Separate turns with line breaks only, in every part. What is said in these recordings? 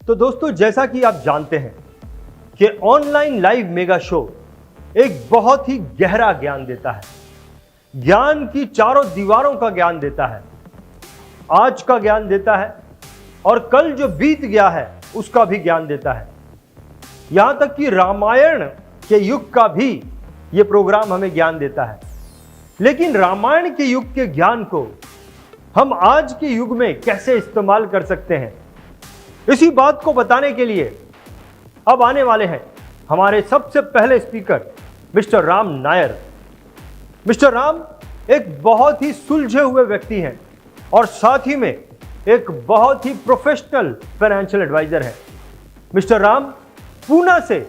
तो दोस्तों, जैसा कि आप जानते हैं कि ऑनलाइन लाइव मेगा शो एक बहुत ही गहरा ज्ञान देता है। ज्ञान की चारों दीवारों का ज्ञान देता है, आज का ज्ञान देता है और कल जो बीत गया है उसका भी ज्ञान देता है। यहां तक कि रामायण के युग का भी यह प्रोग्राम हमें ज्ञान देता है। लेकिन रामायण के युग के ज्ञान को हम आज के युग में कैसे इस्तेमाल कर सकते हैं, इसी बात को बताने के लिए अब आने वाले हैं हमारे सबसे पहले speaker mister Ram Nair. Mister Ram एक बहुत ही सुलझे हुए व्यक्ति हैं और साथ ही में एक बहुत ही प्रोफेशनल फाइनेंशियल एडवाइजर हैं। मिस्टर राम पूना से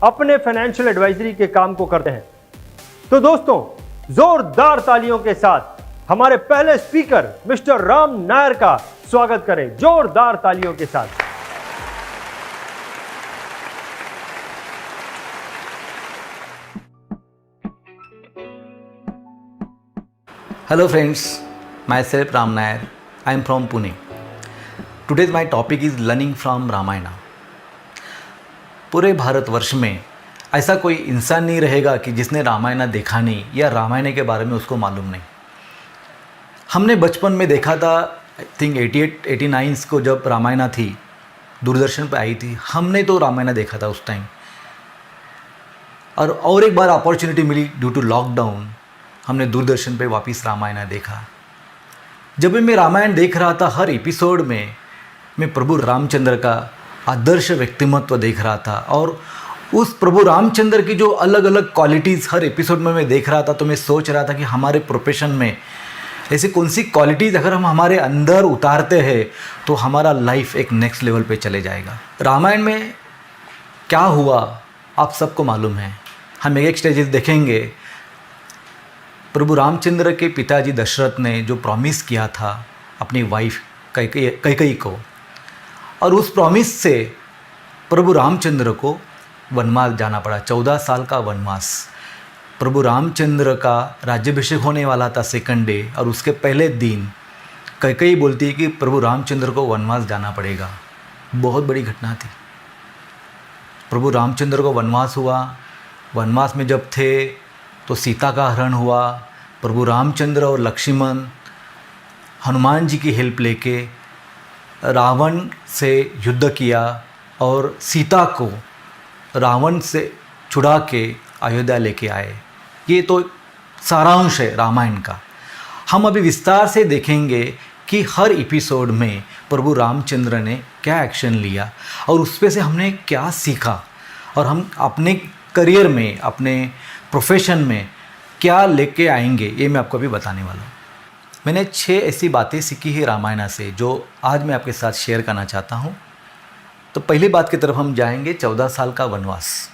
अपने फाइनेंशियल एडवाइजरी के काम को करते हैं। तो दोस्तों, जोरदार तालियों के साथ हमारे पहले स्पीकर मिस्टर राम नायर का स्वागत करें, जोरदार तालियों के साथ।
Hello friends, myself Ram Nair. I am from Pune. Today's my topic is learning from Ramayana. पूरे भारतवर्ष में ऐसा कोई इंसान नहीं रहेगा कि जिसने रामायण देखा नहीं या रामायण के बारे में उसको मालूम नहीं। हमने बचपन में देखा था, आई थिंक 88-89 को जब रामायण थी, दूरदर्शन पर आई थी, हमने तो रामायण देखा था उस टाइम। और एक बार अपॉर्चुनिटी मिली ड्यू टू लॉकडाउन, हमने दूरदर्शन पे वापस रामायण देखा। जब भी मैं रामायण देख रहा था, हर एपिसोड में मैं प्रभु रामचंद्र का आदर्श व्यक्तिमत्व देख रहा था और उस प्रभु रामचंद्र की जो अलग अलग क्वालिटीज़ हर एपिसोड में मैं देख रहा था। तो मैं सोच रहा था कि हमारे प्रोफेशन में ऐसी कौन सी क्वालिटीज़ अगर हम हमारे अंदर उतारते हैं तो हमारा लाइफ एक नेक्स्ट लेवल पे चले जाएगा। रामायण में क्या हुआ आप सबको मालूम है। हम एक स्टेजेस देखेंगे। प्रभु रामचंद्र के पिताजी दशरथ ने जो प्रॉमिस किया था अपनी वाइफ कैकेयी को, और उस प्रॉमिस से प्रभु रामचंद्र को वनवास जाना पड़ा, 14 साल का वनवास। प्रभु रामचंद्र का राज्याभिषेक होने वाला था सेकंड डे, और उसके पहले दिन कैकेयी बोलती है कि प्रभु रामचंद्र को वनवास जाना पड़ेगा। बहुत बड़ी घटना थी। प्रभु रामचंद्र को वनवास हुआ। वनवास में जब थे तो सीता का हरण हुआ। प्रभु रामचंद्र और लक्ष्मण हनुमान जी की हेल्प लेके रावण से युद्ध किया और सीता को रावण से छुड़ा के अयोध्या लेके आए। ये तो सारांश है रामायण का। हम अभी विस्तार से देखेंगे कि हर एपिसोड में प्रभु रामचंद्र ने क्या एक्शन लिया और उसपे से हमने क्या सीखा और हम अपने करियर में, अपने प्रोफेशन में क्या लेके आएंगे, ये मैं आपको अभी बताने वाला हूँ। मैंने 6 ऐसी बातें सीखी है रामायण से जो आज मैं आपके साथ शेयर करना चाहता हूँ। तो पहली बात की तरफ हम जाएंगे, 14 साल का वनवास।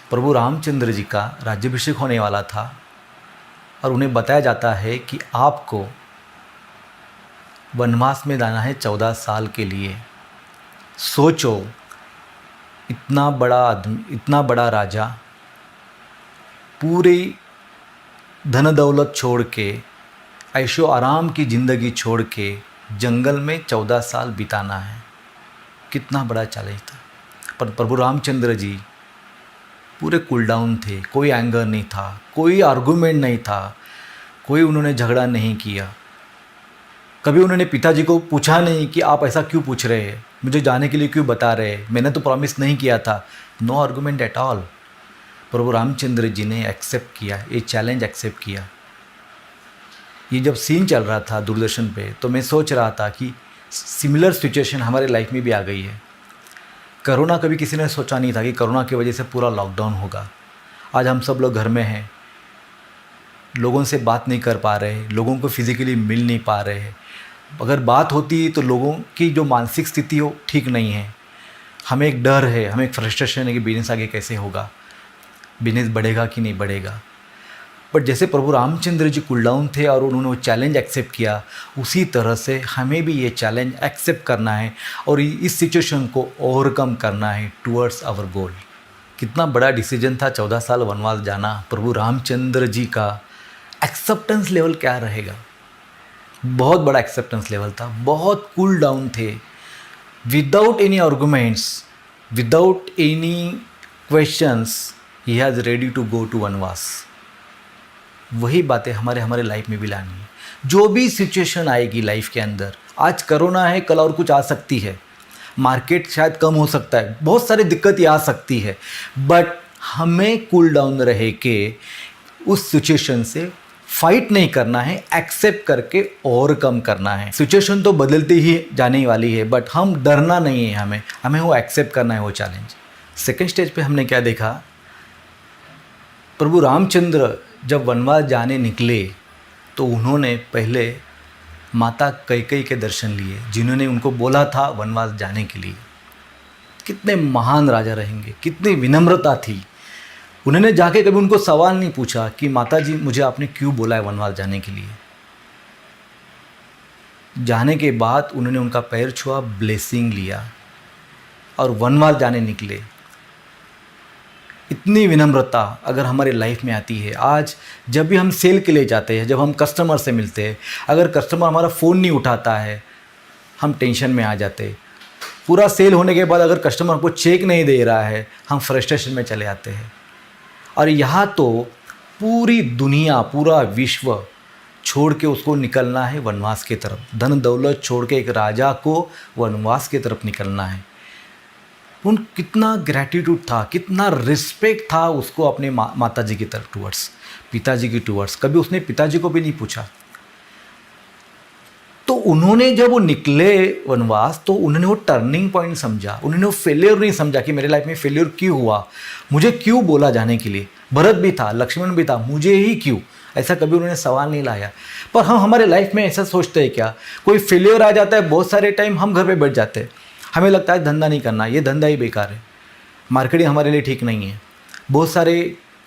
प्रभु रामचंद्र जी का राज्याभिषेक होने वाला था और उन्हें बताया जाता है कि आपको वनवास में जाना है 14 साल के लिए। सोचो, इतना बड़ा आदमी, इतना बड़ा राजा, पूरी धन दौलत छोड़ के, ऐशो आराम की ज़िंदगी छोड़ के जंगल में 14 साल बिताना है। कितना बड़ा चैलेंज था। पर प्रभु रामचंद्र जी पूरे कूल डाउन थे। कोई एंगर नहीं था, कोई आर्गुमेंट नहीं था, कोई उन्होंने झगड़ा नहीं किया। कभी उन्होंने पिताजी को पूछा नहीं कि आप ऐसा क्यों पूछ रहे हैं, मुझे जाने के लिए क्यों बता रहे हैं, मैंने तो प्रॉमिस नहीं किया था। No argument at all. Prabhu Ramchandra ji ने एक्सेप्ट किया, ये चैलेंज एक्सेप्ट किया। ये जब सीन चल रहा था दूरदर्शन पे तो मैं सोच रहा था कि सिमिलर सिचुएशन हमारे लाइफ में भी आ गई है। कोरोना कभी किसी ने सोचा नहीं था कि कोरोना की वजह से पूरा लॉकडाउन होगा। आज हम सब लोग घर में हैं, लोगों से बात नहीं कर पा रहे, लोगों को फिज़िकली मिल नहीं पा रहे। अगर बात होती तो लोगों की जो मानसिक स्थिति हो ठीक नहीं है। हमें एक डर है, हमें एक फ्रस्ट्रेशन है कि बिजनेस आगे कैसे होगा, बिजनेस बढ़ेगा कि नहीं बढ़ेगा। बट जैसे प्रभु रामचंद्र जी कूल डाउन थे और उन्होंने वो चैलेंज एक्सेप्ट किया, उसी तरह से हमें भी ये चैलेंज एक्सेप्ट करना है और इस सिचुएशन को ओवरकम करना है टुवर्ड्स आवर गोल। कितना बड़ा डिसीजन था 14 साल वनवास जाना। प्रभु रामचंद्र जी का एक्सेप्टेंस लेवल क्या रहेगा? बहुत बड़ा एक्सेप्टेंस लेवल था, बहुत कूल डाउन थे। Without any arguments, without any questions, he has ready to go to वनवास। वही बातें हमारे लाइफ में भी लानी है। जो भी सिचुएशन आएगी लाइफ के अंदर, आज कोरोना है, कल और कुछ आ सकती है, मार्केट शायद कम हो सकता है, बहुत सारी दिक्कतें आ सकती है, बट हमें कूल डाउन रह के उस सिचुएशन से फाइट नहीं करना है, एक्सेप्ट करके ओवरकम करना है। सिचुएशन तो बदलती ही जाने वाली है, बट हम डरना नहीं है, हमें वो एक्सेप्ट करना है वो चैलेंज। सेकेंड स्टेज पे हमने क्या देखा, प्रभु रामचंद्र जब वनवास जाने निकले तो उन्होंने पहले माता कैकेयी के दर्शन लिए, जिन्होंने उनको बोला था वनवास जाने के लिए। कितने महान राजा रहेंगे, कितनी विनम्रता थी। उन्होंने जाके कभी उनको सवाल नहीं पूछा कि माता जी मुझे आपने क्यों बोला है वनवास जाने के लिए। जाने के बाद उन्होंने उनका पैर छुआ, ब्लेसिंग लिया और वनवास जाने निकले। इतनी विनम्रता अगर हमारे लाइफ में आती है, आज जब भी हम सेल के लिए जाते हैं, जब हम कस्टमर से मिलते हैं, अगर कस्टमर हमारा फ़ोन नहीं उठाता है, हम टेंशन में आ जाते हैं। पूरा सेल होने के बाद अगर कस्टमर हमको चेक नहीं दे रहा है, हम फ्रस्ट्रेशन में चले आते हैं। और यहाँ तो पूरी दुनिया, पूरा विश्व छोड़ के उसको निकलना है वनवास की तरफ। धन दौलत छोड़ के एक राजा को वनवास की तरफ निकलना है। उन कितना ग्रैटिट्यूड था, कितना रिस्पेक्ट था उसको अपने माता जी की तरफ टूवर्ड्स, पिताजी की टूवर्ड्स। कभी उसने पिताजी को भी नहीं पूछा। तो उन्होंने जब वो निकले वनवास, तो उन्होंने वो टर्निंग पॉइंट समझा। उन्होंने वो फेलियर नहीं समझा कि मेरे लाइफ में फेलियर क्यों हुआ, मुझे क्यों बोला जाने के लिए। भरत भी था, लक्ष्मण भी था, मुझे ही क्यों, ऐसा कभी उन्होंने सवाल नहीं लाया। पर हम हमारे लाइफ में ऐसा सोचते हैं क्या, कोई फेलियर आ जाता है, बहुत सारे टाइम हम घर पे बैठ जाते हैं, हमें लगता है धंधा नहीं करना, ये धंधा ही बेकार है, मार्केटिंग हमारे लिए ठीक नहीं है। बहुत सारे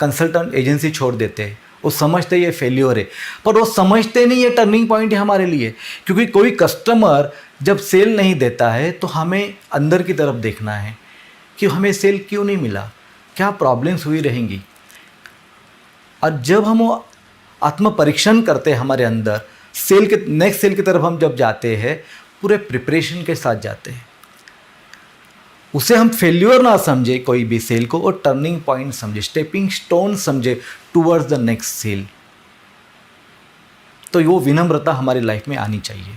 कंसल्टेंट एजेंसी छोड़ देते हैं, वो समझते ये फेल्योर है, पर वो समझते नहीं ये टर्निंग पॉइंट है हमारे लिए। क्योंकि कोई कस्टमर जब सेल नहीं देता है तो हमें अंदर की तरफ देखना है कि हमें सेल क्यों नहीं मिला, क्या प्रॉब्लम्स हुई रहेंगी। और जब हम वो आत्म परीक्षण करते हैं हमारे अंदर, सेल के नेक्स्ट सेल की तरफ हम जब जाते हैं, पूरे प्रिपरेशन के साथ जाते हैं, उसे हम फेल्योर ना समझे कोई भी सेल को, और टर्निंग पॉइंट समझे, स्टेपिंग स्टोन समझे टूवर्ड्स द नेक्स्ट सेल। तो वो विनम्रता हमारी लाइफ में आनी चाहिए,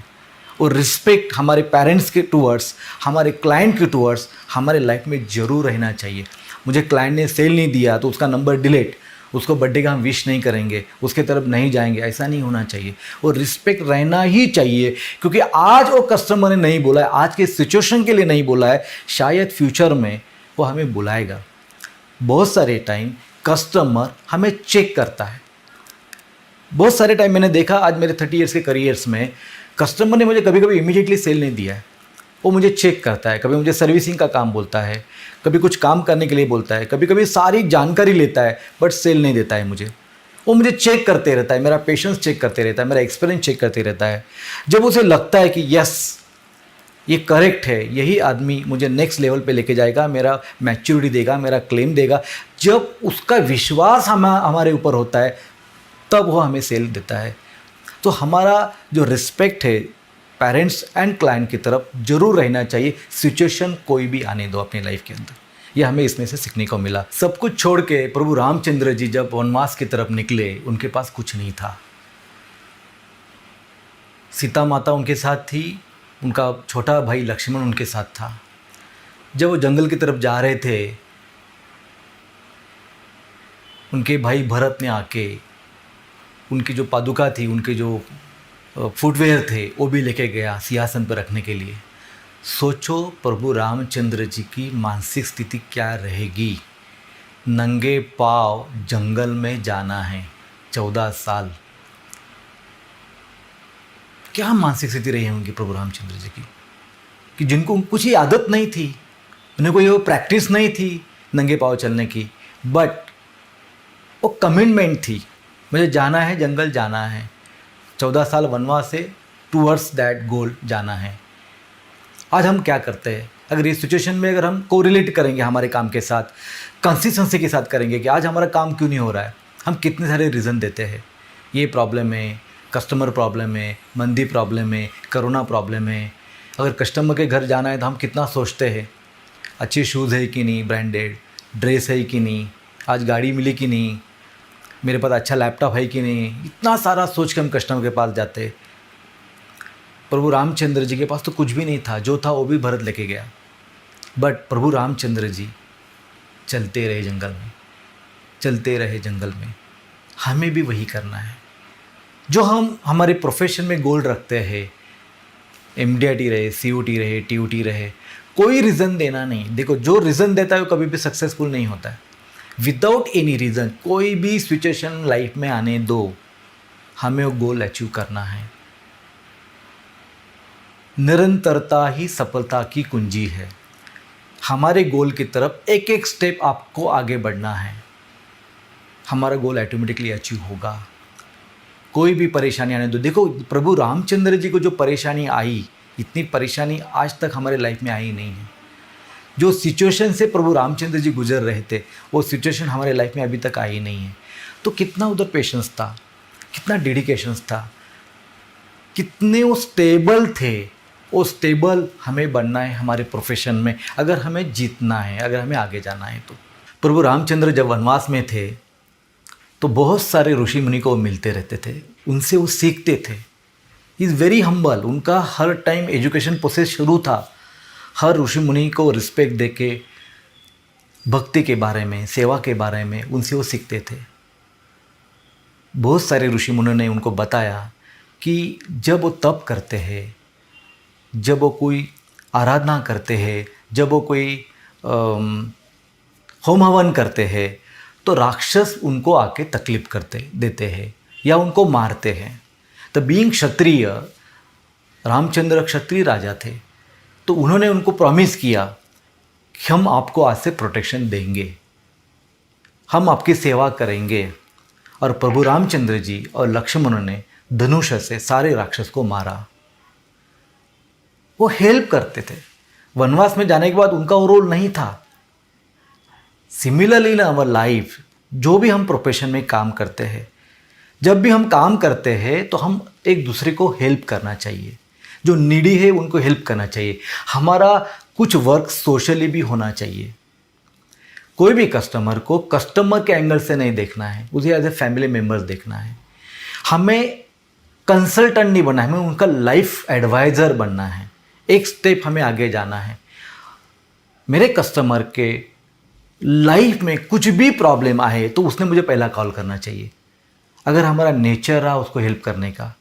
और रिस्पेक्ट हमारे पेरेंट्स के टूवर्ड्स, हमारे क्लाइंट के टूवर्ड्स हमारे लाइफ में ज़रूर रहना चाहिए। मुझे क्लाइंट ने सेल नहीं दिया तो उसका नंबर डिलीट, उसको बर्थडे का हम विश नहीं करेंगे, उसके तरफ नहीं जाएंगे, ऐसा नहीं होना चाहिए। और रिस्पेक्ट रहना ही चाहिए, क्योंकि आज वो कस्टमर ने नहीं बोला है, आज के सिचुएशन के लिए नहीं बोला है, शायद फ्यूचर में वो हमें बुलाएगा। बहुत सारे टाइम कस्टमर हमें चेक करता है। बहुत सारे टाइम मैंने देखा आज मेरे 30 ईयर्स के करियर्स में, कस्टमर ने मुझे कभी कभी इमीडिएटली सेल नहीं दिया है, वो मुझे चेक करता है। कभी मुझे सर्विसिंग का काम बोलता है, कभी कुछ काम करने के लिए बोलता है, कभी कभी सारी जानकारी लेता है, बट सेल नहीं देता है मुझे। वो मुझे चेक करते रहता है, मेरा पेशेंस चेक करते रहता है, मेरा एक्सपीरियंस चेक करते रहता है। जब उसे लगता है कि यस ये करेक्ट है, यही आदमी मुझे नेक्स्ट लेवल पे लेके जाएगा, मेरा मैच्योरिटी देगा, मेरा क्लेम देगा, जब उसका विश्वास हमारे ऊपर होता है, तब वो हमें सेल देता है। तो हमारा जो रिस्पेक्ट है पेरेंट्स एंड क्लाइंट की तरफ जरूर रहना चाहिए, सिचुएशन कोई भी आने दो अपनी लाइफ के अंदर। ये हमें इसमें से सीखने को मिला। सब कुछ छोड़ के प्रभु रामचंद्र जी जब वनवास की तरफ निकले, उनके पास कुछ नहीं था। सीता माता उनके साथ थी, उनका छोटा भाई लक्ष्मण उनके साथ था। जब वो जंगल की तरफ जा रहे थे, उनके भाई भरत ने आके उनकी जो पादुका थी, उनके जो फुटवेयर थे, वो भी लेके गया सिंहासन पर रखने के लिए। सोचो प्रभु रामचंद्र जी की मानसिक स्थिति क्या रहेगी। नंगे पांव जंगल में जाना है, 14 साल। क्या मानसिक स्थिति रही होंगी प्रभु रामचंद्र जी की, कि जिनको कुछ ही आदत नहीं थी, उन्हें कोई वो प्रैक्टिस नहीं थी नंगे पांव चलने की, बट वो कमिटमेंट थी, मुझे जाना है, जंगल जाना है, 14 साल वनवास से टूवर्ड्स दैट गोल जाना है। आज हम क्या करते हैं, अगर इस सिचुएशन में अगर हम कोरिलेट करेंगे हमारे काम के साथ, कंसिस्टेंसी के साथ करेंगे कि आज हमारा काम क्यों नहीं हो रहा है, हम कितने सारे रीज़न देते हैं। ये प्रॉब्लम है, कस्टमर प्रॉब्लम है, मंदी प्रॉब्लम है, कोरोना प्रॉब्लम है, अगर कस्टमर के घर जाना है तो हम कितना सोचते हैं, अच्छे शूज़ है कि नहीं, ब्रांडेड ड्रेस है कि नहीं, आज गाड़ी मिली कि नहीं, मेरे पास अच्छा लैपटॉप है कि नहीं, इतना सारा सोच के हम कस्टमर के पास जाते। प्रभु रामचंद्र जी के पास तो कुछ भी नहीं था, जो था वो भी भरत लेके गया। बट प्रभु रामचंद्र जी चलते रहे जंगल में, चलते रहे जंगल में। हमें भी वही करना है। जो हम हमारे प्रोफेशन में गोल रखते हैं, MDIT रहे, COT रहे, TOT रहे, कोई रीज़न देना नहीं। देखो, जो रीज़न देता है वो कभी भी सक्सेसफुल नहीं होता है। विदाउट एनी रीज़न कोई भी सिचुएशन लाइफ में आने दो, हमें वो गोल अचीव करना है। निरंतरता ही सफलता की कुंजी है। हमारे गोल की तरफ एक एक स्टेप आपको आगे बढ़ना है, हमारा गोल ऑटोमेटिकली अचीव होगा। कोई भी परेशानी आने दो। देखो, प्रभु रामचंद्र जी को जो परेशानी आई, इतनी परेशानी आज तक हमारे लाइफ में आई नहीं है। जो सिचुएशन से प्रभु रामचंद्र जी गुजर रहे थे, वो सिचुएशन हमारे लाइफ में अभी तक आई नहीं है। तो कितना उधर पेशेंस था, कितना डेडिकेशंस था, कितने वो स्टेबल थे। वो स्टेबल हमें बनना है हमारे प्रोफेशन में, अगर हमें जीतना है, अगर हमें आगे जाना है। तो प्रभु रामचंद्र जब वनवास में थे तो बहुत सारे ऋषि मुनि को मिलते रहते थे, उनसे वो सीखते थे। Is very humble. उनका हर टाइम एजुकेशन प्रोसेस शुरू था। हर ऋषि मुनि को रिस्पेक्ट देके भक्ति के बारे में, सेवा के बारे में उनसे वो सीखते थे। बहुत सारे ऋषि मुनियों ने उनको बताया कि जब वो तप करते हैं, जब वो कोई आराधना करते हैं, जब वो कोई होम हवन करते हैं, तो राक्षस उनको आके तकलीफ देते हैं या उनको मारते हैं। तो बीइंग क्षत्रिय, रामचंद्र क्षत्रिय राजा थे, तो उन्होंने उनको प्रॉमिस किया कि हम आपको आज से प्रोटेक्शन देंगे, हम आपकी सेवा करेंगे। और प्रभु रामचंद्र जी और लक्ष्मण ने धनुष से सारे राक्षस को मारा। वो हेल्प करते थे। वनवास में जाने के बाद उनका वो रोल नहीं था। सिमिलरली इन आवर लाइफ, जो भी हम प्रोफेशन में काम करते हैं, जब भी हम काम करते हैं तो हम एक दूसरे को हेल्प करना चाहिए। जो नीडी है उनको हेल्प करना चाहिए। हमारा कुछ वर्क सोशली भी होना चाहिए। कोई भी कस्टमर को कस्टमर के एंगल से नहीं देखना है, उसे एज ए फैमिली मेम्बर्स देखना है। हमें कंसल्टेंट नहीं बनना है, हमें उनका लाइफ एडवाइज़र बनना है। एक स्टेप हमें आगे जाना है। मेरे कस्टमर के लाइफ में कुछ भी प्रॉब्लम आए तो उसने मुझे पहला कॉल करना चाहिए। अगर हमारा नेचर रहा उसको हेल्प करने का,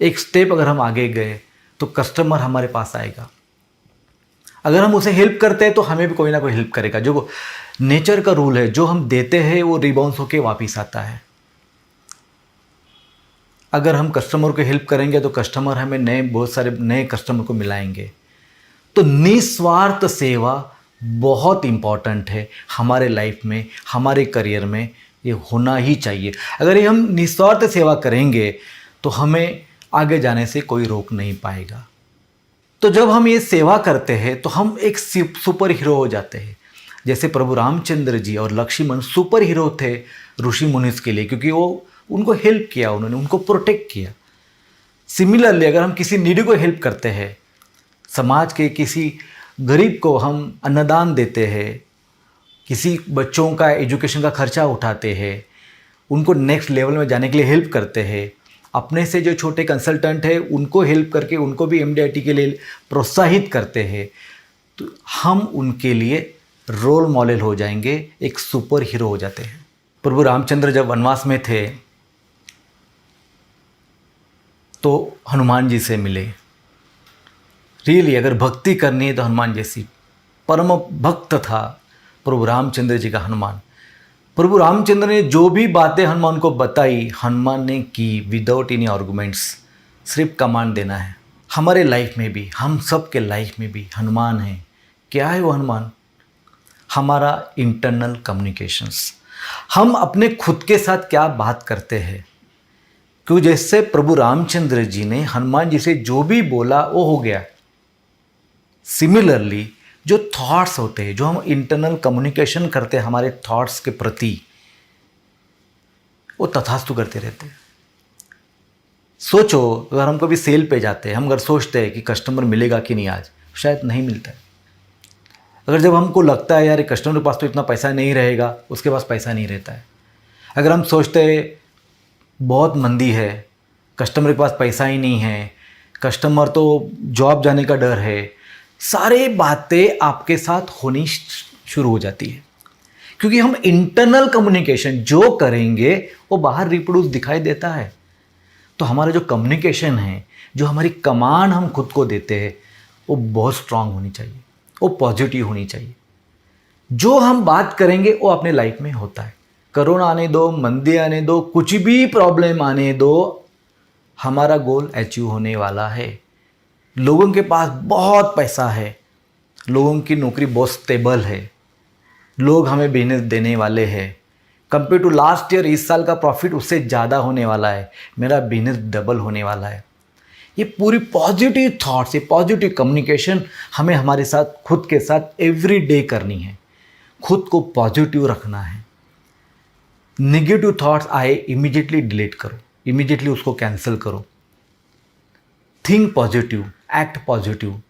एक स्टेप अगर हम आगे गए तो कस्टमर हमारे पास आएगा। अगर हम उसे हेल्प करते हैं तो हमें भी कोई ना कोई हेल्प करेगा। जो नेचर का रूल है, जो हम देते हैं वो रिबाउंस होके वापस आता है। अगर हम कस्टमर को हेल्प करेंगे तो कस्टमर हमें बहुत सारे नए कस्टमर को मिलाएंगे। तो निस्वार्थ सेवा बहुत इम्पॉर्टेंट है हमारे लाइफ में, हमारे करियर में। ये होना ही चाहिए। अगर ये हम निस्वार्थ सेवा करेंगे तो हमें आगे जाने से कोई रोक नहीं पाएगा। तो जब हम ये सेवा करते हैं तो हम एक सुपर हीरो हो जाते हैं। जैसे प्रभु रामचंद्र जी और लक्ष्मण सुपर हीरो थे ऋषि मुनिस के लिए, क्योंकि वो उनको हेल्प किया, उन्होंने उनको प्रोटेक्ट किया। सिमिलरली अगर हम किसी नीडी को हेल्प करते हैं, समाज के किसी गरीब को हम अन्नदान देते हैं, किसी बच्चों का एजुकेशन का खर्चा उठाते हैं, उनको नेक्स्ट लेवल में जाने के लिए हेल्प करते हैं, अपने से जो छोटे कंसल्टेंट हैं उनको हेल्प करके उनको भी MDIT के लिए प्रोत्साहित करते हैं, तो हम उनके लिए रोल मॉडल हो जाएंगे, एक सुपर हीरो हो जाते हैं। प्रभु रामचंद्र जब वनवास में थे तो हनुमान जी से मिले। रियली अगर भक्ति करनी है तो हनुमान जैसी परम भक्त था प्रभु रामचंद्र जी का हनुमान। प्रभु रामचंद्र ने जो भी बातें हनुमान को बताई, हनुमान ने की विदाउट एनी आर्गुमेंट्स। सिर्फ कमांड देना है। हमारे लाइफ में भी, हम सब के लाइफ में भी हनुमान है। क्या है वो हनुमान? हमारा इंटरनल कम्युनिकेशंस। हम अपने खुद के साथ क्या बात करते हैं, क्योंकि जैसे प्रभु रामचंद्र जी ने हनुमान जी से जो भी बोला वो हो गया। सिमिलरली जो थॉट्स होते हैं, जो हम इंटरनल कम्युनिकेशन करते हैं हमारे थॉट्स के प्रति, वो तथास्तु करते रहते हैं। सोचो अगर हम कभी सेल पे जाते हैं, हम अगर सोचते हैं कि कस्टमर मिलेगा कि नहीं आज, शायद नहीं मिलता है। अगर जब हमको लगता है यार कस्टमर के पास तो इतना पैसा नहीं रहेगा, उसके पास पैसा नहीं रहता है। अगर हम सोचते हैं बहुत मंदी है, कस्टमर के पास पैसा ही नहीं है, कस्टमर तो जॉब जाने का डर है, सारे बातें आपके साथ होनी शुरू हो जाती है। क्योंकि हम इंटरनल कम्युनिकेशन जो करेंगे वो बाहर रिप्रोड्यूस दिखाई देता है। तो हमारा जो कम्युनिकेशन है, जो हमारी कमांड हम खुद को देते हैं, वो बहुत स्ट्रांग होनी चाहिए, वो पॉजिटिव होनी चाहिए। जो हम बात करेंगे वो अपने लाइफ में होता है। कोरोना आने दो, मंदी आने दो, कुछ भी प्रॉब्लम आने दो, हमारा गोल अचीव होने वाला है। लोगों के पास बहुत पैसा है, लोगों की नौकरी बहुत स्टेबल है, लोग हमें बिजनेस देने वाले हैं। कंपेयर टू लास्ट ईयर इस साल का प्रॉफिट उससे ज़्यादा होने वाला है, मेरा बिजनेस डबल होने वाला है। ये पूरी पॉजिटिव थॉट्स, ये पॉजिटिव कम्युनिकेशन हमें हमारे साथ खुद के साथ एवरी डे करनी है। खुद को पॉजिटिव रखना है। नेगेटिव थॉट्स आए इमीडिएटली डिलीट करो, इमीडिएटली उसको कैंसिल करो। थिंक पॉजिटिव, एक्ट पॉजिटिव,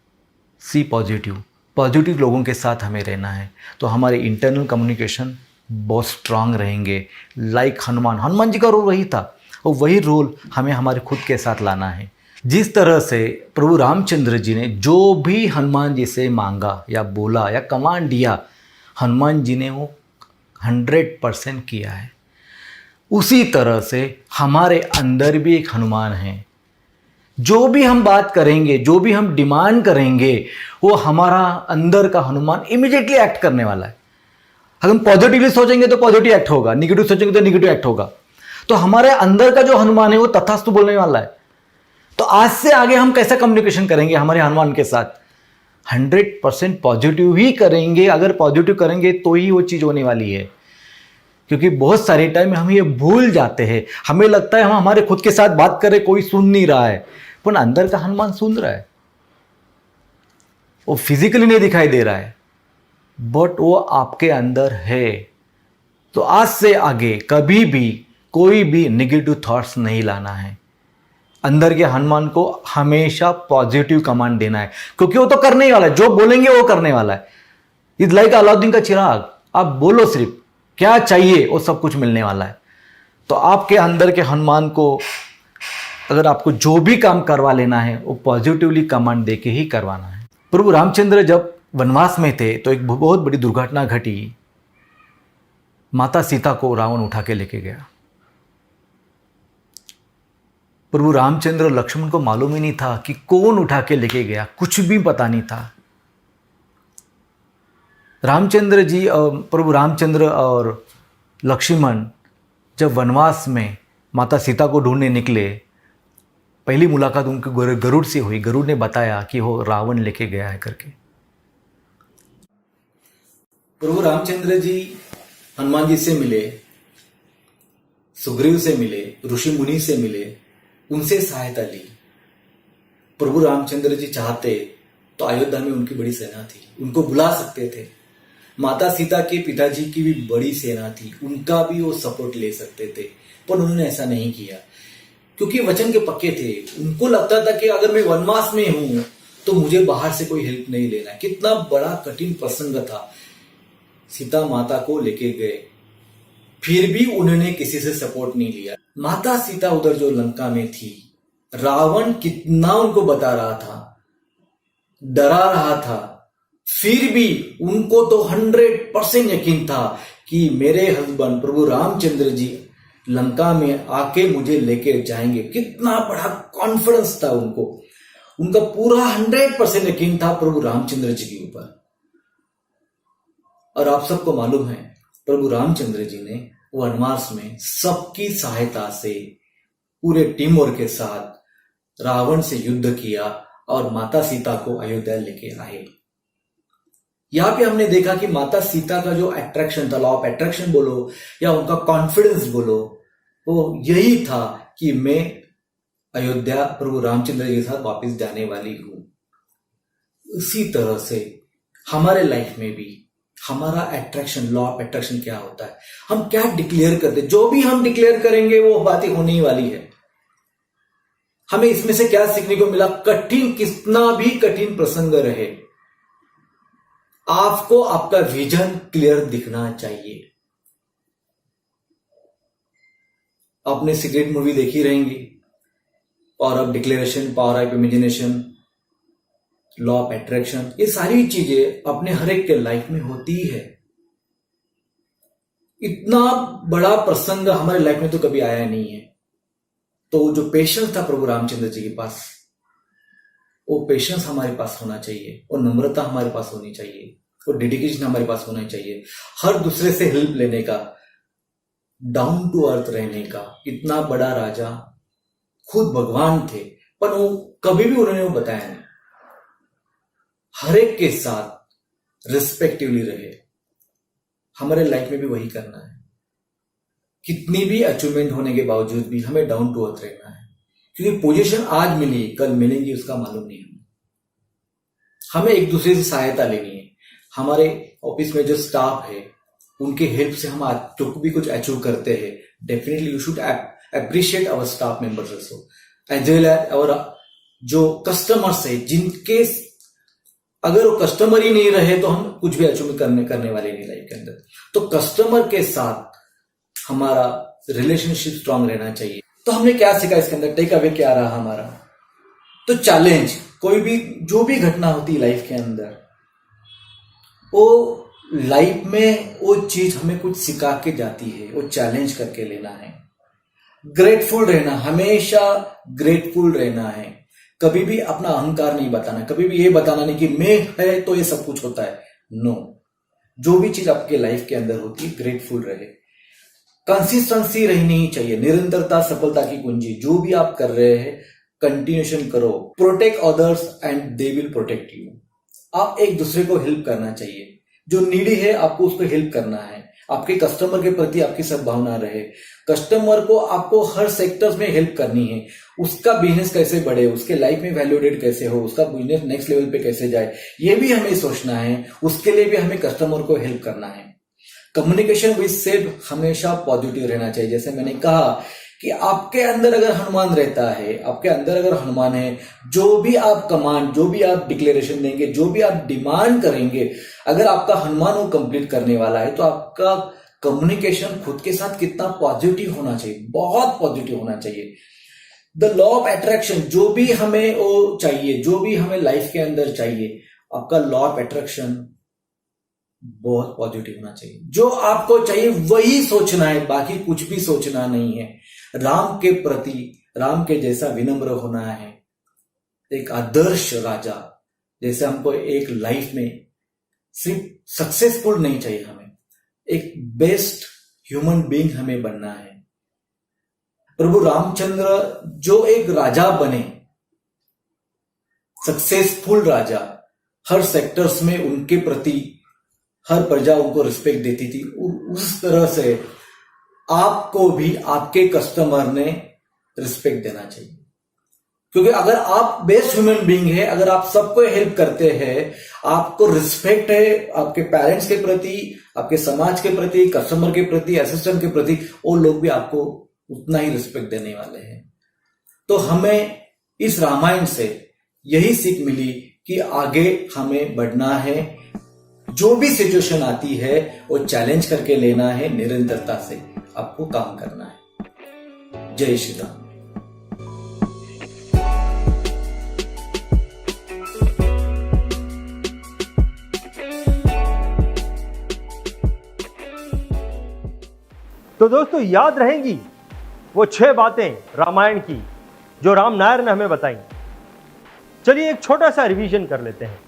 सी पॉजिटिव। पॉजिटिव लोगों के साथ हमें रहना है, तो हमारे इंटरनल कम्युनिकेशन बहुत स्ट्रांग रहेंगे। लाइक हनुमान जी का रोल वही था, और वही रोल हमें हमारे खुद के साथ लाना है। जिस तरह से प्रभु रामचंद्र जी ने जो भी हनुमान जी से मांगा या बोला या कमांड दिया, हनुमान जी ने वो 100% किया है। उसी तरह से हमारे अंदर भी एक हनुमान है। जो भी हम बात करेंगे, जो भी हम डिमांड करेंगे, वो हमारा अंदर का हनुमान इमीडिएटली एक्ट करने वाला है। अगर हम पॉजिटिवली सोचेंगे तो पॉजिटिव एक्ट होगा, निगेटिव सोचेंगे तो निगेटिव एक्ट होगा। तो हमारे अंदर का जो हनुमान है वो तथास्तु बोलने वाला है। तो आज से आगे हम कैसा कम्युनिकेशन करेंगे हमारे हनुमान के साथ? 100% पॉजिटिव ही करेंगे। अगर पॉजिटिव करेंगे तो ही वो चीज़ होने वाली है। क्योंकि बहुत सारे टाइम में हम ये भूल जाते हैं, हमें लगता है हम हमारे खुद के साथ बात कर रहे, कोई सुन नहीं रहा है, पर अंदर का हनुमान सुन रहा है। वो फिजिकली नहीं दिखाई दे रहा है, बट वो आपके अंदर है। तो आज से आगे कभी भी कोई भी नेगेटिव थॉट्स नहीं लाना है। अंदर के हनुमान को हमेशा पॉजिटिव कमांड देना है, क्योंकि वो तो करने ही वाला है। जो बोलेंगे वो करने वाला है। इज लाइक अलाउद्दीन का चिराग, आप बोलो सिर्फ क्या चाहिए, वो सब कुछ मिलने वाला है। तो आपके अंदर के हनुमान को अगर आपको जो भी काम करवा लेना है, वो पॉजिटिवली कमांड दे के ही करवाना है। प्रभु रामचंद्र जब वनवास में थे तो एक बहुत बड़ी दुर्घटना घटी। माता सीता को रावण उठा के लेके गया। प्रभु रामचंद्र और लक्ष्मण को मालूम ही नहीं था कि कौन उठा के लेके गया, कुछ भी पता नहीं था। रामचंद्र जी और प्रभु रामचंद्र और लक्ष्मण जब वनवास में माता सीता को ढूंढने निकले, पहली मुलाकात उनकी गरुड़ से हुई। गरुड़ ने बताया कि वो रावण लेके गया है करके। प्रभु रामचंद्र जी हनुमान जी से मिले, सुग्रीव से मिले, ऋषि मुनि से मिले, उनसे सहायता ली। प्रभु रामचंद्र जी चाहते तो अयोध्या में उनकी बड़ी सेना थी, उनको बुला सकते थे। माता सीता के पिताजी की भी बड़ी सेना थी, उनका भी वो सपोर्ट ले सकते थे, पर उन्होंने ऐसा नहीं किया क्योंकि वचन के पक्के थे। उनको लगता था कि अगर मैं वनवास में हूं तो मुझे बाहर से कोई हेल्प नहीं लेना है। कितना बड़ा कठिन प्रसंग था। सीता माता को लेके गए, फिर भी उन्होंने किसी से सपोर्ट नहीं लिया। माता सीता उधर जो लंका में थी, रावण कितना उनको बता रहा था, डरा रहा था, फिर भी उनको तो 100% यकीन था कि मेरे हस्बैंड प्रभु रामचंद्र जी लंका में आके मुझे लेके जाएंगे। कितना बड़ा कॉन्फिडेंस था उनको, उनका पूरा 100% यकीन था प्रभु रामचंद्र जी के ऊपर। और आप सबको मालूम है, प्रभु रामचंद्र जी ने वनवास में सबकी सहायता से पूरे टीम वर्क के साथ रावण से युद्ध किया और माता सीता को अयोध्या लेके आए। यहां पे हमने देखा कि माता सीता का जो अट्रैक्शन था, लॉ ऑफ अट्रैक्शन बोलो या उनका कॉन्फिडेंस बोलो, वो यही था कि मैं अयोध्या प्रभु रामचंद्र जी के साथ वापस जाने वाली हूं। उसी तरह से हमारे लाइफ में भी हमारा अट्रैक्शन, लॉ ऑफ अट्रैक्शन क्या होता है, हम क्या डिक्लेयर करते, जो भी हम डिक्लेयर करेंगे वो बातें होने ही वाली है। हमें इसमें से क्या सीखने को मिला? कठिन, कितना भी कठिन प्रसंग रहे, आपको आपका विजन क्लियर दिखना चाहिए। आपने सीक्रेट मूवी देखी रहेंगी, power of declaration, power of imagination, law of attraction, ये सारी चीजें अपने हर एक के लाइफ में होती है। इतना बड़ा प्रसंग हमारे लाइफ में तो कभी आया नहीं है। तो जो पेशेंस था प्रभु रामचंद्र जी के पास, वो पेशेंस हमारे पास होना चाहिए, और नम्रता हमारे पास होनी चाहिए, और डेडिकेशन हमारे पास होना चाहिए, हर दूसरे से हेल्प लेने का, डाउन टू अर्थ रहने का। इतना बड़ा राजा, खुद भगवान थे, पर वो कभी भी उन्होंने वो बताया नहीं। हर एक के साथ रिस्पेक्टिवली रहे। हमारे लाइफ में भी वही करना है। कितनी भी अचीवमेंट होने के बावजूद भी हमें डाउन टू अर्थ रहना है, क्योंकि पोजीशन आज मिली, कल मिलेंगी उसका मालूम नहीं हमें। हमें एक दूसरे से सहायता लेनी है। हमारे ऑफिस में जो स्टाफ है, उनके हेल्प से हम जो भी कुछ अचीव करते हैं, definitely you should appreciate our staff members also, as well as our जो कस्टमर्स है, जिनके अगर वो कस्टमर ही नहीं रहे तो हम कुछ भी अचीव करने वाले नहीं लाइफ के अंदर। तो कस्टमर के साथ हमारा रिलेशनशिप स्ट्रांग रहना चाहिए। तो हमने क्या सीखा इसके अंदर, टेक अवे क्या रहा हमारा? तो चैलेंज, कोई भी जो भी घटना होती है लाइफ के अंदर, वो लाइफ में वो चीज हमें कुछ सिखा के जाती है, वो चैलेंज करके लेना है। ग्रेटफुल रहना, हमेशा ग्रेटफुल रहना है। कभी भी अपना अहंकार नहीं बताना, कभी भी ये बताना नहीं कि मैं है तो ये सब कुछ होता है। नो, जो भी चीज आपके लाइफ के अंदर होती है, ग्रेटफुल रहे। कंसिस्टेंसी रहनी चाहिए, निरंतरता सफलता की कुंजी। जो भी आप कर रहे हैं, कंटिन्यूशन करो। Protect others and they will protect you. आप एक दूसरे को हेल्प करना चाहिए। जो नीडी है, आपको उसको हेल्प करना है। आपके कस्टमर के प्रति आपकी सद्भावना रहे। कस्टमर को आपको हर सेक्टर्स में हेल्प करनी है। उसका बिजनेस कैसे बढ़े, उसके लाइफ में वैल्यूडेट कैसे हो, उसका बिजनेस नेक्स्ट लेवल पे कैसे जाए, ये भी हमें सोचना है। उसके लिए भी हमें कस्टमर को हेल्प करना है। कम्युनिकेशन विद सेल्फ हमेशा पॉजिटिव रहना चाहिए। जैसे मैंने कहा कि आपके अंदर अगर हनुमान रहता है, आपके अंदर अगर हनुमान है, जो भी आप कमांड, जो भी आप डिक्लेरेशन देंगे, जो भी आप डिमांड करेंगे, अगर आपका हनुमान वो कंप्लीट करने वाला है, तो आपका कम्युनिकेशन खुद के साथ कितना पॉजिटिव होना चाहिए, बहुत पॉजिटिव होना चाहिए। द लॉ ऑफ अट्रैक्शन, जो भी हमें वो चाहिए, जो भी हमें लाइफ के अंदर चाहिए, आपका लॉ ऑफ अट्रैक्शन बहुत पॉजिटिव होना चाहिए। जो आपको चाहिए वही सोचना है, बाकी कुछ भी सोचना नहीं है। राम के प्रति, राम के जैसा विनम्र होना है। एक आदर्श राजा जैसे हमको एक लाइफ में सिर्फ सक्सेसफुल नहीं चाहिए, हमें एक बेस्ट ह्यूमन बीइंग हमें बनना है। प्रभु रामचंद्र जो एक राजा बने, सक्सेसफुल राजा, हर सेक्टर्स में उनके प्रति हर प्रजा उनको रिस्पेक्ट देती थी। उस तरह से आपको भी आपके कस्टमर ने रिस्पेक्ट देना चाहिए। क्योंकि अगर आप बेस्ट ह्यूमन बीइंग है, अगर आप सबको हेल्प करते हैं, आपको रिस्पेक्ट है आपके पेरेंट्स के प्रति, आपके समाज के प्रति, कस्टमर के प्रति, असिस्टेंट के प्रति, वो लोग भी आपको उतना ही रिस्पेक्ट देने वाले हैं। तो हमें इस रामायण से यही सीख मिली कि आगे हमें बढ़ना है। जो भी सिचुएशन आती है वो चैलेंज करके लेना है, निरंतरता से आपको काम करना है। जय श्री राम।
तो दोस्तों, याद रहेंगी वो 6 बातें रामायण की जो राम नायर ने हमें बताई। चलिए एक छोटा सा रिवीजन कर लेते हैं।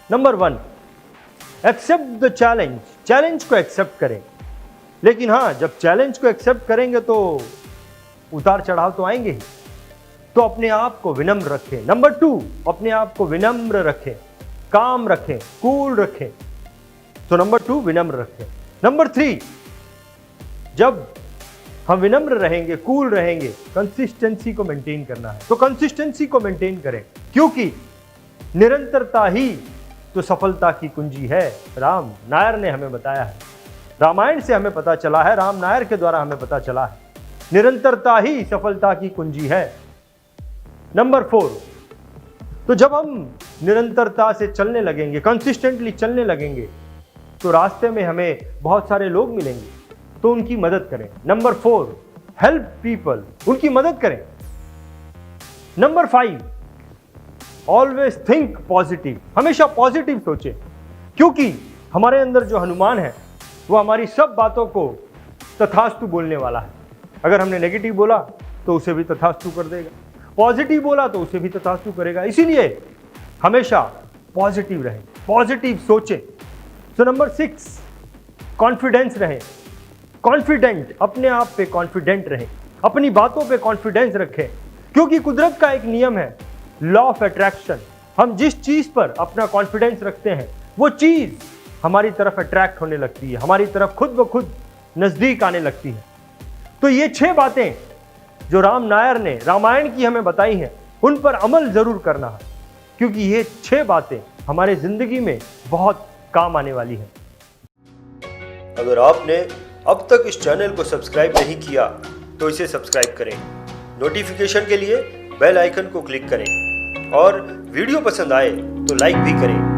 Number 1, except the challenge. Challenge को एक्सेप्ट करें, लेकिन हाँ, जब चैलेंज को एक्सेप्ट करेंगे तो उतार चढ़ाव तो आएंगे ही, तो अपने आप को विनम्र रखें। नंबर 2, अपने आप को विनम्र रखें, काम रखें, कूल रखें। तो नंबर 2, विनम्र रखें। नंबर 3, जब हम विनम्र रहेंगे, कूल रहेंगे, कंसिस्टेंसी को मेंटेन करना है। तो कंसिस्टेंसी को मेंटेन करें, क्योंकि निरंतरता ही तो सफलता की कुंजी है। राम नायर ने हमें बताया है, रामायण से हमें पता चला है, राम नायर के द्वारा हमें पता चला है, निरंतरता ही सफलता की कुंजी है। नंबर 4, तो जब हम निरंतरता से चलने लगेंगे, कंसिस्टेंटली चलने लगेंगे, तो रास्ते में हमें बहुत सारे लोग मिलेंगे, तो उनकी मदद करें। नंबर 4, हेल्प पीपल, उनकी मदद करें। नंबर 5, ऑलवेज थिंक पॉजिटिव, हमेशा पॉजिटिव सोचें, क्योंकि हमारे अंदर जो हनुमान है वो हमारी सब बातों को तथास्तु बोलने वाला है। अगर हमने नेगेटिव बोला तो उसे भी तथास्तु कर देगा, पॉजिटिव बोला तो उसे भी तथास्तु करेगा। इसीलिए हमेशा पॉजिटिव रहें, पॉजिटिव सोचें। सो नंबर 6, कॉन्फिडेंस रहें, कॉन्फिडेंट, अपने आप पे कॉन्फिडेंट रहें, अपनी बातों पे कॉन्फिडेंस रखें, क्योंकि कुदरत का एक नियम है, लॉ ऑफ अट्रैक्शन। हम जिस चीज पर अपना कॉन्फिडेंस रखते हैं वो चीज हमारी तरफ अट्रैक्ट होने लगती है, हमारी तरफ खुद ब खुद नजदीक आने लगती है। तो ये 6 बातें जो राम नायर ने रामायण की हमें बताई हैं, उन पर अमल जरूर करना है, क्योंकि ये 6 बातें हमारे जिंदगी में बहुत काम आने वाली हैं।
अगर आपने अब तक इस चैनल को सब्सक्राइब नहीं किया तो इसे सब्सक्राइब करें, नोटिफिकेशन के लिए बेल आइकन को क्लिक करें और वीडियो पसंद आए तो लाइक भी करें।